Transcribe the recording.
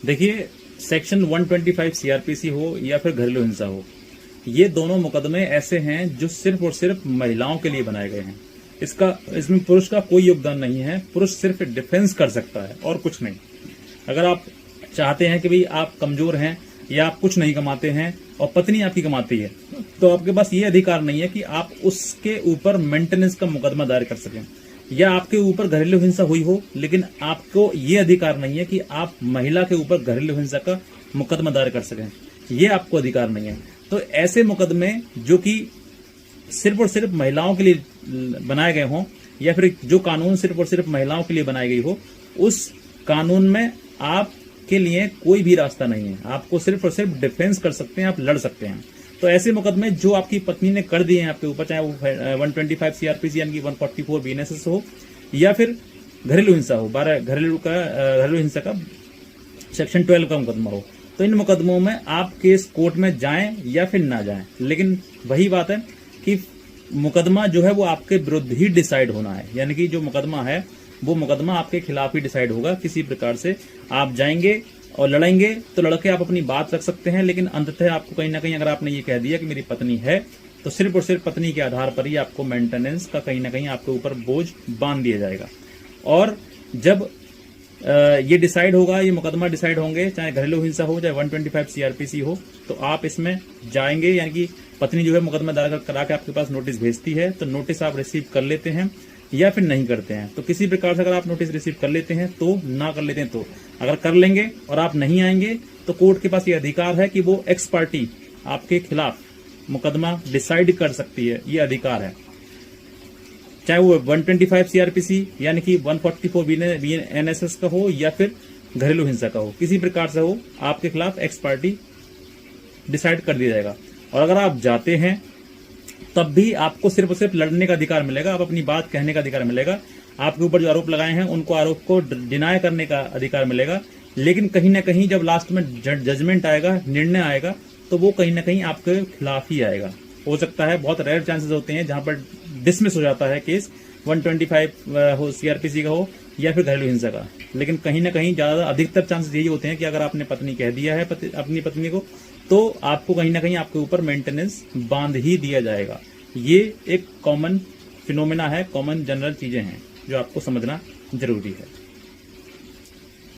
देखिए, section 125 CrPC हो या फिर घरेलू हिंसा हो, ये दोनों मुकदमे ऐसे हैं जो सिर्फ और सिर्फ महिलाओं के लिए बनाए गए हैं। इसमें पुरुष का कोई योगदान नहीं है। पुरुष सिर्फ डिफेंस कर सकता है और कुछ नहीं। अगर आप चाहते हैं कि भाई आप कमजोर हैं या आप कुछ नहीं कमाते हैं और पत्नी आपकी कमाती है, तो आपके पास ये अधिकार नहीं है कि आप उसके ऊपर मेंटेनेंस का मुकदमा दायर कर सकें, या आपके ऊपर घरेलू हिंसा हुई हो लेकिन आपको ये अधिकार नहीं है कि आप महिला के ऊपर घरेलू हिंसा का मुकदमा दायर कर सकें। ये आपको अधिकार नहीं है। तो ऐसे मुकदमे जो कि सिर्फ और सिर्फ महिलाओं के लिए बनाए गए हों, या फिर जो कानून सिर्फ और सिर्फ महिलाओं के लिए बनाई गई हो, उस कानून में आपके लिए कोई भी रास्ता नहीं है। आपको सिर्फ और सिर्फ डिफेंस कर सकते हैं, आप लड़ सकते हैं। तो ऐसे मुकदमे जो आपकी पत्नी ने कर दिए हैं आपके ऊपर, चाहे वो 125 सीआरपीसी यानी कि 144 बीएनएसएस हो या फिर घरेलू हिंसा हो, घरेलू हिंसा का सेक्शन 12 का मुकदमा हो, तो इन मुकदमों में आप केस कोर्ट में जाएं या फिर ना जाएं, लेकिन वही बात है कि मुकदमा जो है वो आपके विरुद्ध ही डिसाइड होना है। यानी कि जो मुकदमा है वो मुकदमा आपके खिलाफ ही डिसाइड होगा। किसी प्रकार से आप जाएंगे और लड़ेंगे तो लड़के आप अपनी बात रख सकते हैं, लेकिन अंततः आपको कहीं ना कहीं अगर आपने ये कह दिया कि मेरी पत्नी है, तो सिर्फ और सिर्फ पत्नी के आधार पर ही आपको मेंटेनेंस का कहीं ना कहीं आपके ऊपर बोझ बांध दिया जाएगा। और जब ये डिसाइड होगा, ये मुकदमा डिसाइड होंगे, चाहे घरेलू हिंसा हो चाहे 125 सीआरपीसी हो, तो आप इसमें जाएंगे। यानी कि पत्नी जो है मुकदमा दायर करा के आपके पास नोटिस भेजती है, तो नोटिस आप रिसीव कर लेते हैं या फिर नहीं करते हैं। तो किसी प्रकार से अगर आप नोटिस रिसीव कर लेते हैं तो, ना कर लेते हैं तो, अगर कर लेंगे और आप नहीं आएंगे तो कोर्ट के पास ये अधिकार है कि वो एक्स पार्टी आपके खिलाफ मुकदमा डिसाइड कर सकती है। ये अधिकार है, चाहे वो 125 सीआरपीसी यानी कि 144 बीएनएसएस का हो या फिर घरेलू हिंसा का हो, किसी प्रकार से हो, आपके खिलाफ एक्स पार्टी डिसाइड कर दिया जाएगा। और अगर आप जाते हैं तब भी आपको सिर्फ और सिर्फ लड़ने का अधिकार मिलेगा, आप अपनी बात कहने का अधिकार मिलेगा, आपके ऊपर जो आरोप लगाए हैं उनको आरोप को डिनाय करने का अधिकार मिलेगा। लेकिन कहीं ना कहीं जब लास्ट में जजमेंट आएगा, निर्णय आएगा, तो वो कहीं ना कहीं आपके खिलाफ ही आएगा। हो सकता है, बहुत रेयर चांसेस होते हैं जहां पर डिसमिस हो जाता है केस, 125 हो सीआरपीसी का हो या फिर घरेलू हिंसा का, लेकिन कहीं ना कहीं ज्यादा अधिकतर चांसेस यही होते हैं कि अगर आपने पत्नी कह दिया है अपनी पत्नी को, तो आपको कहीं ना कहीं आपके ऊपर मेंटेनेंस बांध ही दिया जाएगा। ये एक कॉमन फिनोमेना है, कॉमन जनरल चीजें हैं जो आपको समझना जरूरी है।